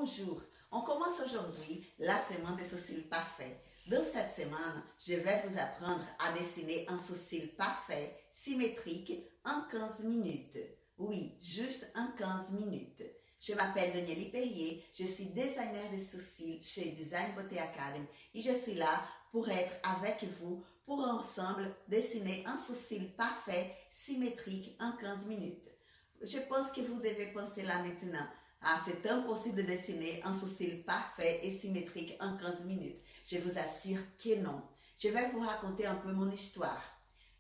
Bonjour, on commence aujourd'hui la semaine des sourcils parfaits. Dans cette semaine, je vais vous apprendre à dessiner un sourcil parfait, symétrique, en 15 minutes. Oui, juste en 15 minutes. Je m'appelle Danielle Perrier, je suis designer de sourcils chez Design Beauté Academy et je suis là pour être avec vous pour ensemble dessiner un sourcil parfait, symétrique en 15 minutes. Je pense que vous devez penser là maintenant. Ah, c'est impossible de dessiner un sourcil parfait et symétrique en 15 minutes. Je vous assure que non. Je vais vous raconter un peu mon histoire.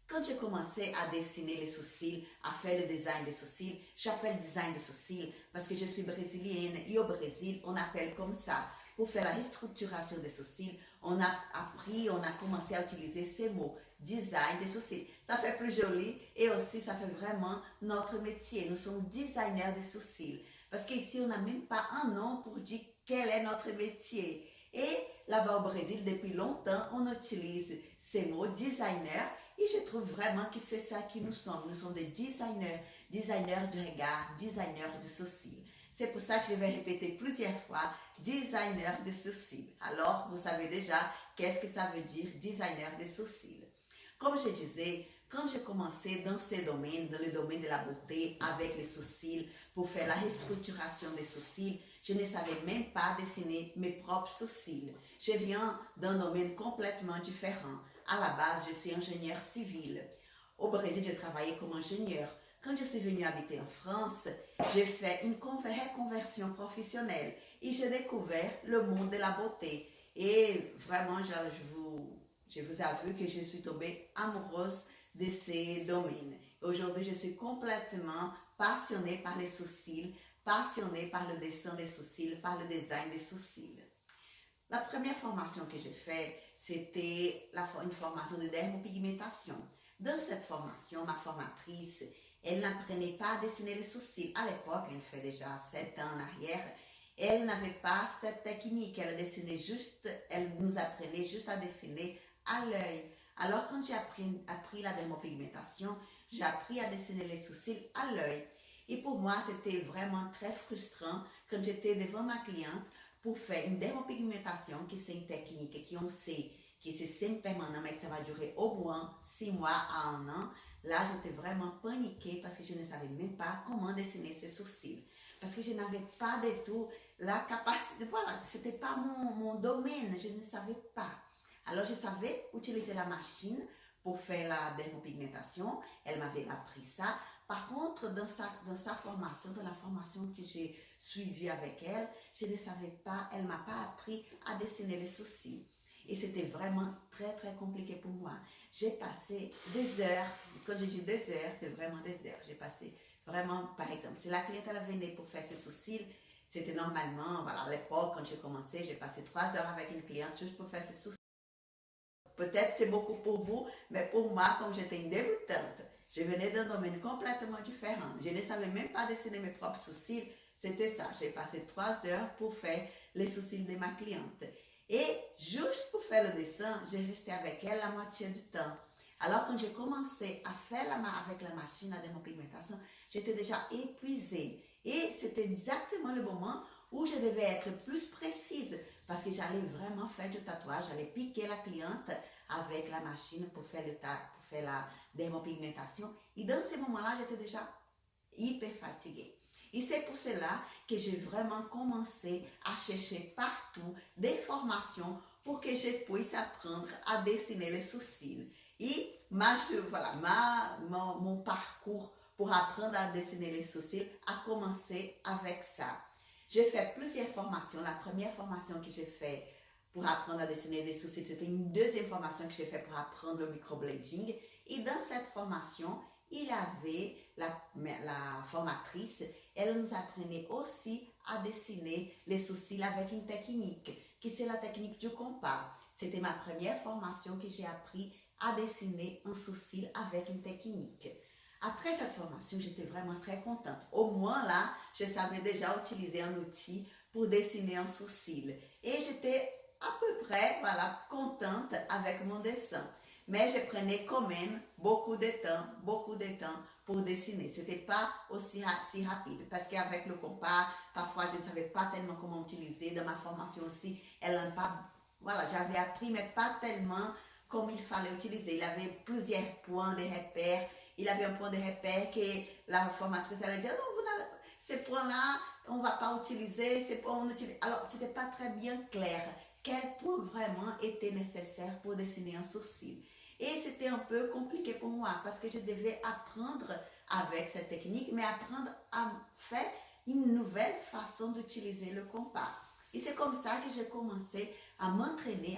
Quand j'ai commencé à dessiner les sourcils, à faire le design des sourcils, j'appelle design de sourcils parce que je suis brésilienne et au Brésil, on appelle comme ça. Pour faire la restructuration des sourcils, on a commencé à utiliser ces mots, design des sourcils. Ça fait plus joli et aussi ça fait vraiment notre métier. Nous sommes designers des sourcils. Parce qu'ici, on n'a même pas un nom pour dire quel est notre métier. Et là-bas au Brésil, depuis longtemps, on utilise ces mots designer. Et je trouve vraiment que c'est ça que nous sommes. Nous sommes des designers, designers du regard, designers du sourcil. C'est pour ça que je vais répéter plusieurs fois, designer de sourcils. Alors, vous savez déjà qu'est-ce que ça veut dire, designer de sourcils. Comme je disais, quand j'ai commencé dans ces domaines, dans le domaine de la beauté, avec les sourcils, pour faire la restructuration des sourcils, je ne savais même pas dessiner mes propres sourcils. Je viens d'un domaine complètement différent. À la base, je suis ingénieur civil. Au Brésil, j'ai travaillé comme ingénieur. Quand je suis venue habiter en France, j'ai fait une reconversion professionnelle et j'ai découvert le monde de la beauté. Et vraiment, je vous avoue que je suis tombée amoureuse de ces domaines. Aujourd'hui, je suis complètement passionnée par les sourcils, passionnée par le dessin des sourcils, par le design des sourcils. La première formation que j'ai faite, c'était une formation de dermopigmentation. Dans cette formation, ma formatrice, elle n'apprenait pas à dessiner les sourcils. À l'époque, elle fait déjà 7 ans en arrière, elle n'avait pas cette technique. Elle nous apprenait juste à dessiner à l'œil. Alors, quand j'ai appris la dermopigmentation, j'ai appris à dessiner les sourcils à l'œil. Et pour moi, c'était vraiment très frustrant quand j'étais devant ma cliente pour faire une dermopigmentation, qui c'est une technique qu'on sait que c'est semi-permanent, mais que ça va durer au moins 6 mois à 1 an. Là, j'étais vraiment paniquée parce que je ne savais même pas comment dessiner ces sourcils. Parce que je n'avais pas du tout la capacité, voilà, c'était pas mon domaine, je ne savais pas. Alors, je savais utiliser la machine pour faire la dermopigmentation. Elle m'avait appris ça. Par contre, dans sa formation, dans la formation que j'ai suivie avec elle, je ne savais pas, elle ne m'a pas appris à dessiner les sourcils. Et c'était vraiment très, très compliqué pour moi. J'ai passé des heures, quand je dis des heures, c'est vraiment des heures. J'ai passé vraiment, par exemple, si la cliente elle venait pour faire ses sourcils, c'était normalement, voilà, à l'époque, quand j'ai commencé, j'ai passé 3 heures avec une cliente juste pour faire ses sourcils. Peut-être c'est beaucoup pour vous, mais pour moi, comme j'étais une débutante, je venais d'un domaine complètement différent. Je ne savais même pas dessiner mes propres sourcils. C'était ça. J'ai passé 3 heures pour faire les sourcils de ma cliente. Et juste pour faire le dessin, j'ai resté avec elle la moitié du temps. Alors quand j'ai commencé à faire avec la machine à dermopigmentation, j'étais déjà épuisée. Et c'était exactement le moment où je devais être plus précise parce que j'allais vraiment faire du tatouage, j'allais piquer la cliente avec la machine pour faire la dermopigmentation. Et dans ce moment-là, j'étais déjà hyper fatiguée. Et c'est pour cela que j'ai vraiment commencé à chercher partout des formations pour que je puisse apprendre à dessiner les sourcils. Et mon parcours pour apprendre à dessiner les sourcils a commencé avec ça. J'ai fait plusieurs formations. La première formation que j'ai faite pour apprendre à dessiner les sourcils, c'était une deuxième formation que j'ai faite pour apprendre le microblading. Et dans cette formation, il y avait la formatrice, elle nous apprenait aussi à dessiner les sourcils avec une technique, qui c'est la technique du compas. C'était ma première formation que j'ai appris à dessiner un sourcil avec une technique. Après cette formation, j'étais vraiment très contente. Au moins là, je savais déjà utiliser un outil pour dessiner un sourcil. Et j'étais à peu près, voilà, contente avec mon dessin. Mais je prenais quand même beaucoup de temps pour dessiner. C'était pas aussi si rapide parce qu'avec le compas, parfois je ne savais pas tellement comment utiliser. Dans ma formation aussi, elle n'a pas, voilà, j'avais appris mais pas tellement comme il fallait utiliser. Il avait plusieurs points de repère. Il avait un point de repère que la formatrice allait dire non, vous n'avez, ces points-là, on ne va pas utiliser, ces points on utilise. Alors, c'était pas très bien clair quel point vraiment était nécessaire pour dessiner un sourcil. Et c'était un peu compliqué pour moi parce que je devais apprendre avec cette technique, mais apprendre à faire une nouvelle façon d'utiliser le compas. Et c'est comme ça que j'ai commencé à m'entraîner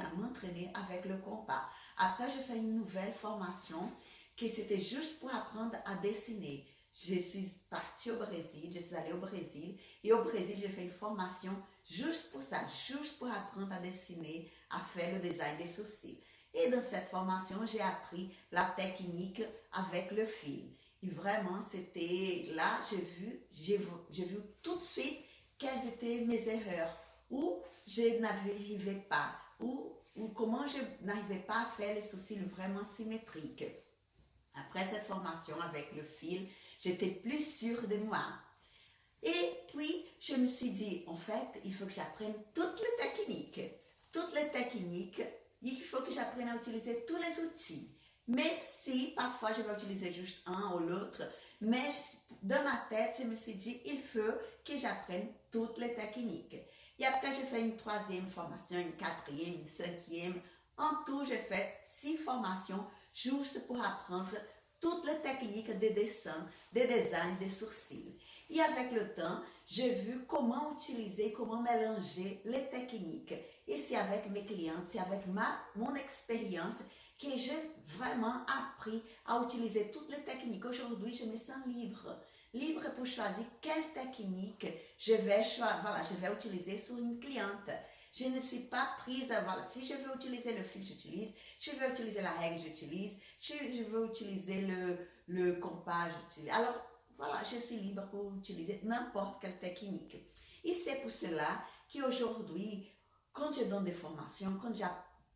avec le compas. Après, j'ai fait une nouvelle formation qui c'était juste pour apprendre à dessiner. Je suis partie au Brésil, je suis allée au Brésil et au Brésil, j'ai fait une formation juste pour ça, juste pour apprendre à dessiner, à faire le design des sourcils. Et dans cette formation, j'ai appris la technique avec le fil. Et vraiment, c'était là, j'ai vu tout de suite quelles étaient mes erreurs, où je n'arrivais pas, ou comment je n'arrivais pas à faire les sourcils vraiment symétriques. Après cette formation avec le fil, j'étais plus sûre de moi. Et puis, je me suis dit, en fait, il faut que j'apprenne toutes les techniques. Toutes les techniques, il faut que j'apprenne à utiliser tous les outils. Même si, parfois, je vais utiliser juste un ou l'autre. Mais dans ma tête, je me suis dit, il faut que j'apprenne toutes les techniques. Et après, j'ai fait une troisième formation, une quatrième, une cinquième. En tout, j'ai fait 6 formations juste pour apprendre toutes les techniques de dessin, de design des sourcils. Et avec le temps, j'ai vu comment utiliser, comment mélanger les techniques. Et c'est avec mes clientes, c'est avec mon expérience que j'ai vraiment appris à utiliser toutes les techniques. Aujourd'hui, je me sens libre. Libre pour choisir quelle technique je vais utiliser sur une cliente. Je ne suis pas prise à, voilà, si je veux utiliser le fil, j'utilise. Je veux utiliser la règle, j'utilise. Je veux utiliser le compas, j'utilise. Alors, voilà, je suis libre pour utiliser n'importe quelle technique. Et c'est pour cela qu'aujourd'hui, quand je donne des formations, quand je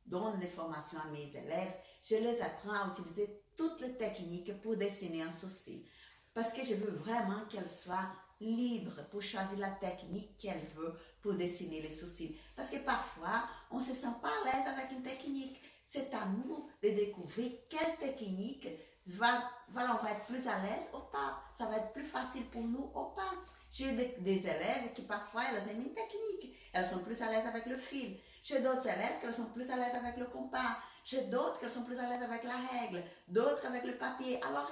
donne des formations à mes élèves, je les apprends à utiliser toutes les techniques pour dessiner un sourcil. Parce que je veux vraiment qu'elles soient libres pour choisir la technique qu'elles veulent pour dessiner les sourcils. Parce que parfois, on ne se sent pas à l'aise avec une technique. C'est à nous de découvrir quelle technique on va être plus à l'aise ou pas. Ça va être plus facile pour nous ou pas. J'ai des élèves qui parfois, elles aiment une technique. Elles sont plus à l'aise avec le fil. J'ai d'autres élèves qui sont plus à l'aise avec le compas. J'ai d'autres qui sont plus à l'aise avec la règle. D'autres avec le papier. Alors,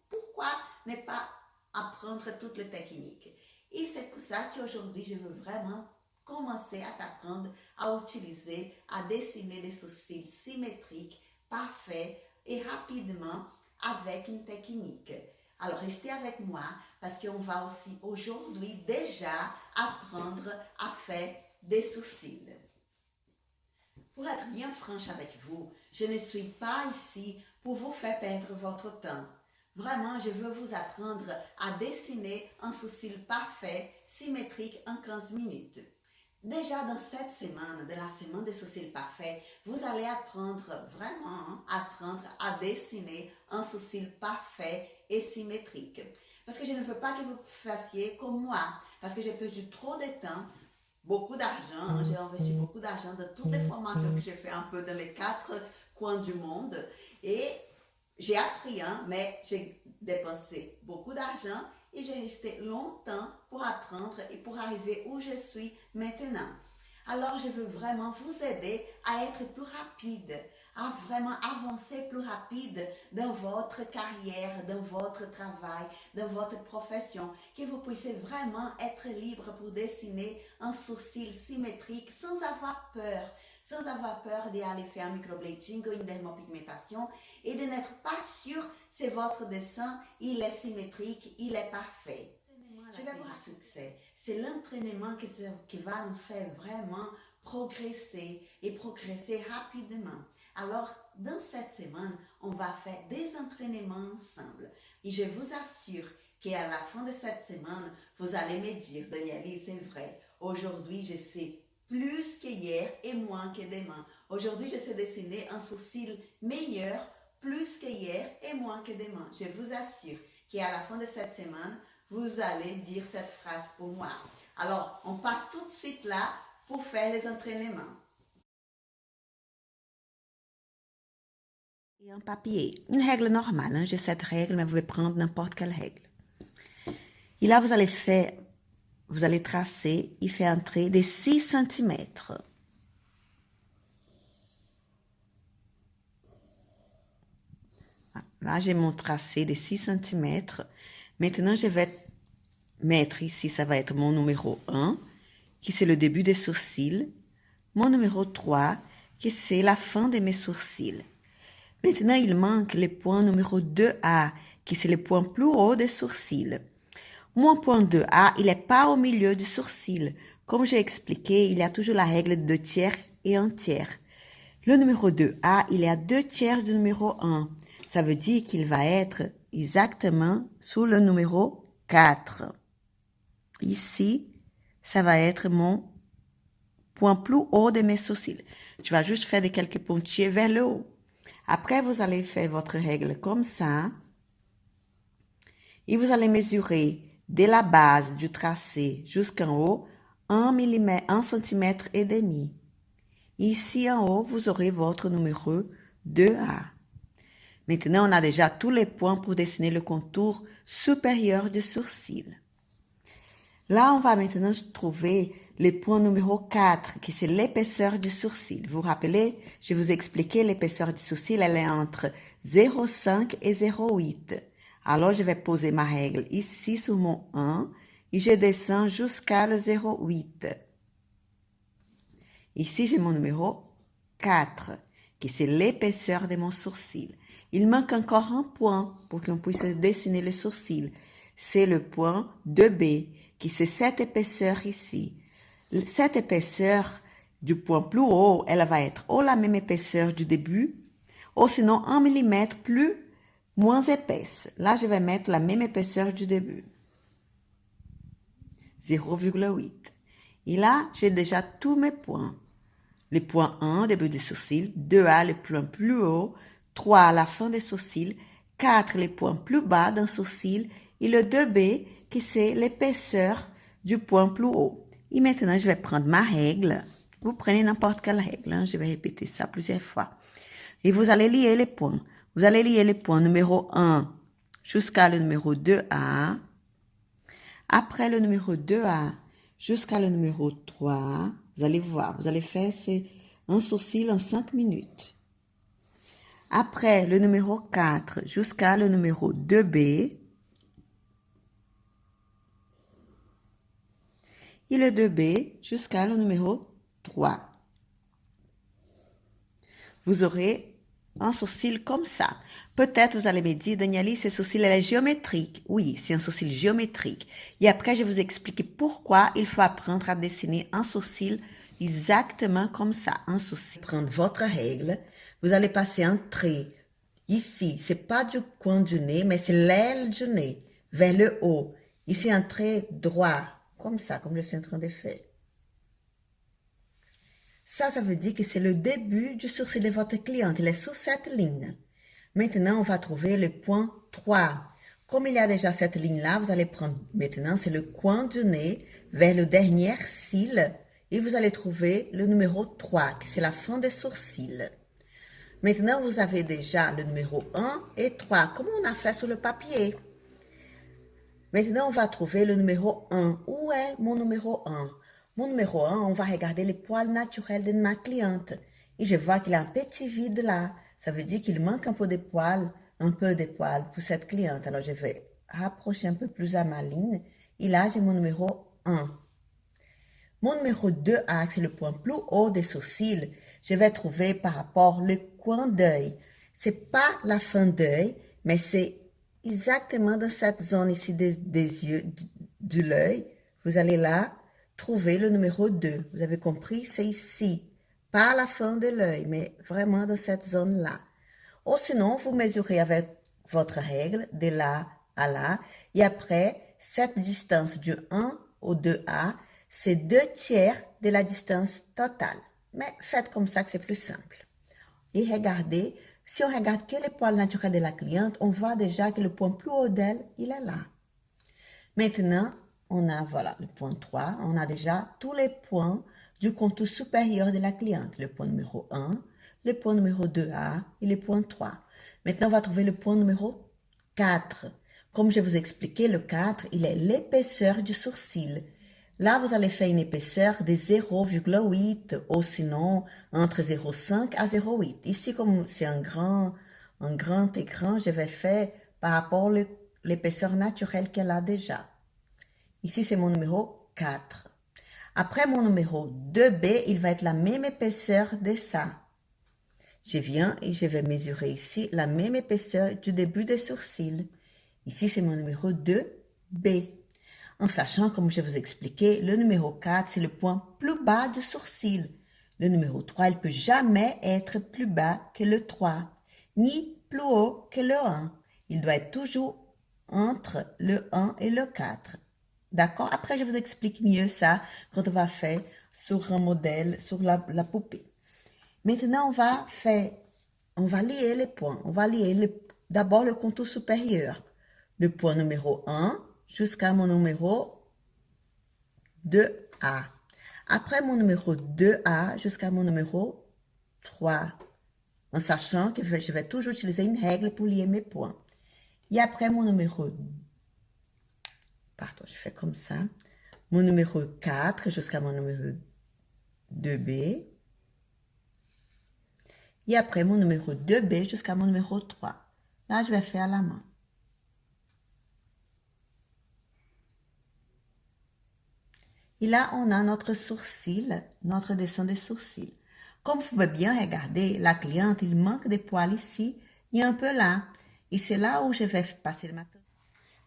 pourquoi ne pas apprendre toutes les techniques? Et c'est pour ça qu'aujourd'hui, je veux vraiment commencer à t'apprendre à utiliser, à dessiner des sourcils symétriques, parfaits et rapidement avec une technique. Alors, restez avec moi parce qu'on va aussi aujourd'hui déjà apprendre à faire des sourcils. Pour être bien franche avec vous, je ne suis pas ici pour vous faire perdre votre temps. Vraiment, je veux vous apprendre à dessiner un sourcil parfait, symétrique en 15 minutes. Déjà dans cette semaine, de la semaine des sourcils parfaits, vous allez vraiment apprendre à dessiner un sourcil parfait et symétrique. Parce que je ne veux pas que vous fassiez comme moi, parce que j'ai perdu trop de temps, beaucoup d'argent, j'ai investi beaucoup d'argent dans toutes les formations que j'ai fait un peu dans les 4 coins du monde et j'ai appris, mais j'ai dépensé beaucoup d'argent et j'ai resté longtemps pour apprendre et pour arriver où je suis maintenant. Alors, je veux vraiment vous aider à être plus rapide, à vraiment avancer plus rapide dans votre carrière, dans votre travail, dans votre profession, que vous puissiez vraiment être libre pour dessiner un sourcil symétrique sans avoir peur d'aller faire un microblading ou une dermopigmentation et de n'être pas sûr si votre dessin, il est symétrique, il est parfait. Je vais avoir succès. C'est l'entraînement qui va nous faire vraiment progresser et progresser rapidement. Alors, dans cette semaine, on va faire des entraînements ensemble. Et je vous assure qu'à la fin de cette semaine, vous allez me dire, Danieli, c'est vrai, aujourd'hui, je sais plus qu'hier et moins que demain. Aujourd'hui, je sais dessiner un sourcil meilleur, plus qu'hier et moins que demain. Je vous assure qu'à la fin de cette semaine, vous allez dire cette phrase pour moi. Alors, on passe tout de suite là pour faire les entraînements. Et un papier, une règle normale, hein? J'ai cette règle, mais vous pouvez prendre n'importe quelle règle. Et là, vous allez tracer, il fait entrer des 6 cm. Là, j'ai mon tracé de 6 cm. Maintenant, je vais mettre ici, ça va être mon numéro 1, qui c'est le début des sourcils. Mon numéro 3, qui c'est la fin de mes sourcils. Maintenant, il manque le point numéro 2A, qui c'est le point plus haut des sourcils. Mon point 2A, il n'est pas au milieu du sourcil. Comme j'ai expliqué, il y a toujours la règle de 2 tiers et 1 tiers. Le numéro 2A, il est à 2 tiers du numéro 1. Ça veut dire qu'il va être exactement sous le numéro 4. Ici, ça va être mon point plus haut de mes sourcils. Tu vas juste faire quelques pointillés vers le haut. Après, vous allez faire votre règle comme ça. Et vous allez mesurer de la base du tracé jusqu'en haut 1 cm et demi. Ici en haut, vous aurez votre numéro 2A. Maintenant, on a déjà tous les points pour dessiner le contour supérieur du sourcil. Là, on va maintenant trouver le point numéro 4, qui c'est l'épaisseur du sourcil. Vous vous rappelez, je vous ai expliqué l'épaisseur du sourcil, elle est entre 0,5 et 0,8. Alors, je vais poser ma règle ici sur mon 1 et je descends jusqu'à le 0,8. Ici, j'ai mon numéro 4, qui c'est l'épaisseur de mon sourcil. Il manque encore un point pour qu'on puisse dessiner le sourcil. C'est le point 2B, qui c'est cette épaisseur ici. Cette épaisseur du point plus haut, elle va être ou la même épaisseur du début, ou sinon 1 mm moins épaisse. Là, je vais mettre la même épaisseur du début. 0,8. Et là, j'ai déjà tous mes points. Le point 1, début du sourcil, 2A, le point plus haut, 3 à la fin des sourcils, 4, les points plus bas d'un sourcil, et le 2B, qui c'est l'épaisseur du point plus haut. Et maintenant, je vais prendre ma règle. Vous prenez n'importe quelle règle, hein? Je vais répéter ça plusieurs fois. Et vous allez lier les points. Vous allez lier les points numéro 1 jusqu'à le numéro 2A. Après le numéro 2A jusqu'à le numéro 3, vous allez voir, vous allez faire un sourcil en 5 minutes. Après le numéro 4 jusqu'à le numéro 2B. Et le 2B jusqu'à le numéro 3. Vous aurez un sourcil comme ça. Peut-être vous allez me dire, Danieli, ce sourcil est géométrique. Oui, c'est un sourcil géométrique. Et après, je vais vous expliquer pourquoi il faut apprendre à dessiner un sourcil exactement comme ça. Un sourcil. Prendre votre règle, vous allez passer un trait. Ici, c'est pas du coin du nez, mais c'est l'aile du nez, vers le haut. Ici, un trait droit, comme ça, comme je suis en train de faire. Ça veut dire que c'est le début du sourcil de votre cliente. Il est sur cette ligne. Maintenant, on va trouver le point 3. Comme il y a déjà cette ligne-là, vous allez prendre, maintenant, c'est le coin du nez vers le dernier cil et vous allez trouver le numéro 3, qui c'est la fin des sourcils. Maintenant, vous avez déjà le numéro 1 et 3, comme on a fait sur le papier. Maintenant, on va trouver le numéro 1. Où est mon numéro 1? Mon numéro 1, on va regarder les poils naturels de ma cliente. Et je vois qu'il y a un petit vide là. Ça veut dire qu'il manque un peu de poils pour cette cliente. Alors, je vais rapprocher un peu plus à ma ligne. Et là, j'ai mon numéro 1. Mon numéro 2A, c'est le point plus haut des sourcils. Je vais trouver par rapport au coin d'œil. C'est pas la fin d'œil, mais c'est exactement dans cette zone ici des yeux, de l'œil. Vous allez là trouver le numéro 2. Vous avez compris? C'est ici. Pas à la fin de l'œil, mais vraiment dans cette zone-là. Ou sinon, vous mesurez avec votre règle de là à là. Et après, cette distance du 1 au 2A, c'est 2 tiers de la distance totale. Mais faites comme ça que c'est plus simple. Et regardez, Si on regarde quel est le poil naturel de la cliente, on voit déjà que le point plus haut d'elle, il est là. Maintenant, on a, voilà, le point 3. On a déjà tous les points du contour supérieur de la cliente. Le point numéro 1, le point numéro 2A et le point 3. Maintenant, on va trouver le point numéro 4. Comme je vous ai expliqué, le 4, il est l'épaisseur du sourcil. Là, vous allez faire une épaisseur de 0,8 ou sinon entre 0,5 à 0,8. Ici, comme c'est un grand écran, je vais faire par rapport à l'épaisseur naturelle qu'elle a déjà. Ici, c'est mon numéro 4. Après mon numéro 2B, il va être la même épaisseur de ça. Je viens et je vais mesurer ici la même épaisseur du début des sourcils. Ici, c'est mon numéro 2B. En sachant, comme je vous ai expliqué, le numéro 4, c'est le point plus bas du sourcil. Le numéro 3, il ne peut jamais être plus bas que le 3, ni plus haut que le 1. Il doit être toujours entre le 1 et le 4. D'accord? Après, je vous explique mieux ça quand on va faire sur un modèle, sur la poupée. Maintenant, on va lier les points. On va lier d'abord le contour supérieur. Le point numéro 1 jusqu'à mon numéro 2A. Après mon numéro 2A jusqu'à mon numéro 3. En sachant que je vais toujours utiliser une règle pour lier mes points. Et après mon numéro... Pardon, je fais comme ça. Mon numéro 4 jusqu'à mon numéro 2B. Et après mon numéro 2B jusqu'à mon numéro 3. Là, je vais faire à la main. Et là, on a notre sourcil, notre dessin des sourcils. Comme vous pouvez bien regarder, la cliente, il manque des poils ici et un peu là. Et c'est là où je vais passer le matin.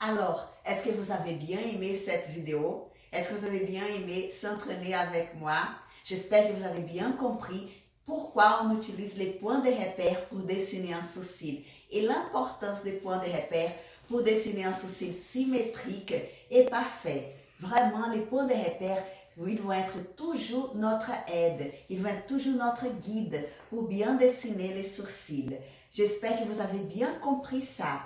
Alors, est-ce que vous avez bien aimé cette vidéo? Est-ce que vous avez bien aimé s'entraîner avec moi? J'espère que vous avez bien compris pourquoi on utilise les points de repère pour dessiner un sourcil et l'importance des points de repère pour dessiner un sourcil symétrique et parfait. Vraiment, les points de repère, ils vont être toujours notre aide, ils vont être toujours notre guide pour bien dessiner les sourcils. J'espère que vous avez bien compris ça.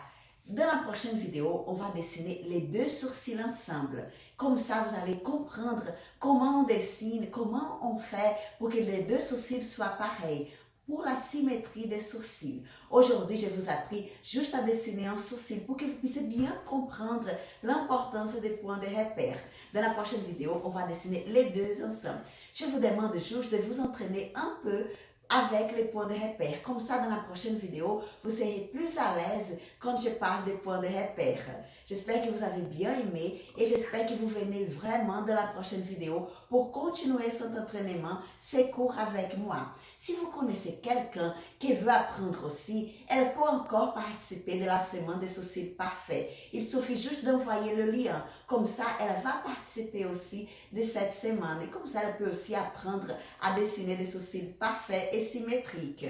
Dans la prochaine vidéo, on va dessiner les deux sourcils ensemble. Comme ça, vous allez comprendre comment on dessine, comment on fait pour que les deux sourcils soient pareils. Pour la symétrie des sourcils. Aujourd'hui, je vous ai appris juste à dessiner un sourcil pour que vous puissiez bien comprendre l'importance des points de repère. Dans la prochaine vidéo, on va dessiner les deux ensemble. Je vous demande juste de vous entraîner un peu avec les points de repère. Comme ça, dans la prochaine vidéo, vous serez plus à l'aise quand je parle des points de repère. J'espère que vous avez bien aimé et j'espère que vous venez vraiment dans la prochaine vidéo pour continuer cet entraînement, ces cours avec moi. Si vous connaissez quelqu'un qui veut apprendre aussi, elle peut encore participer de la semaine des sourcils parfaits. Il suffit juste d'envoyer le lien. Comme ça, elle va participer aussi de cette semaine. Et comme ça, elle peut aussi apprendre à dessiner des sourcils parfaits et symétriques.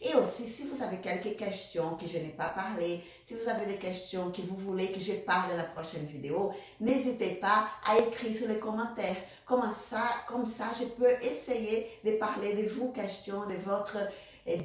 Et aussi, si vous avez quelques questions que je n'ai pas parlé, si vous avez des questions que vous voulez que je parle dans la prochaine vidéo, n'hésitez pas à écrire sur les commentaires. Comme ça, je peux essayer de parler de vos questions, de votre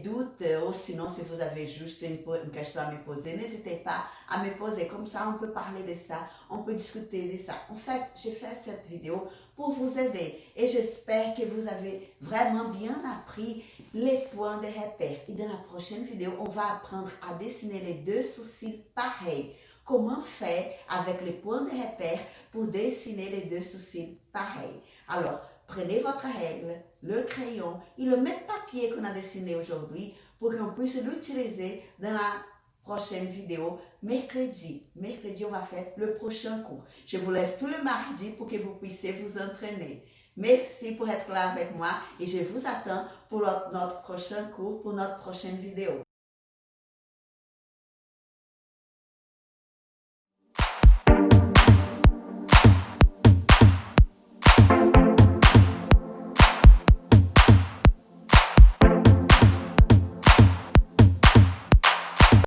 doute, ou sinon, si vous avez juste une question à me poser, n'hésitez pas à me poser. Comme ça, on peut parler de ça, on peut discuter de ça. En fait, j'ai fait cette vidéo pour vous aider et j'espère que vous avez vraiment bien appris les points de repère. Et dans la prochaine vidéo, on va apprendre à dessiner les deux sourcils pareils. Comment faire avec les points de repère pour dessiner les deux sourcils pareils. Alors, prenez votre règle, le crayon et le même papier qu'on a dessiné aujourd'hui pour qu'on puisse l'utiliser dans la prochaine vidéo, mercredi. Mercredi, on va faire le prochain cours. Je vous laisse tout le mardi pour que vous puissiez vous entraîner. Merci pour être là avec moi et je vous attends pour notre prochain cours, pour notre prochaine vidéo.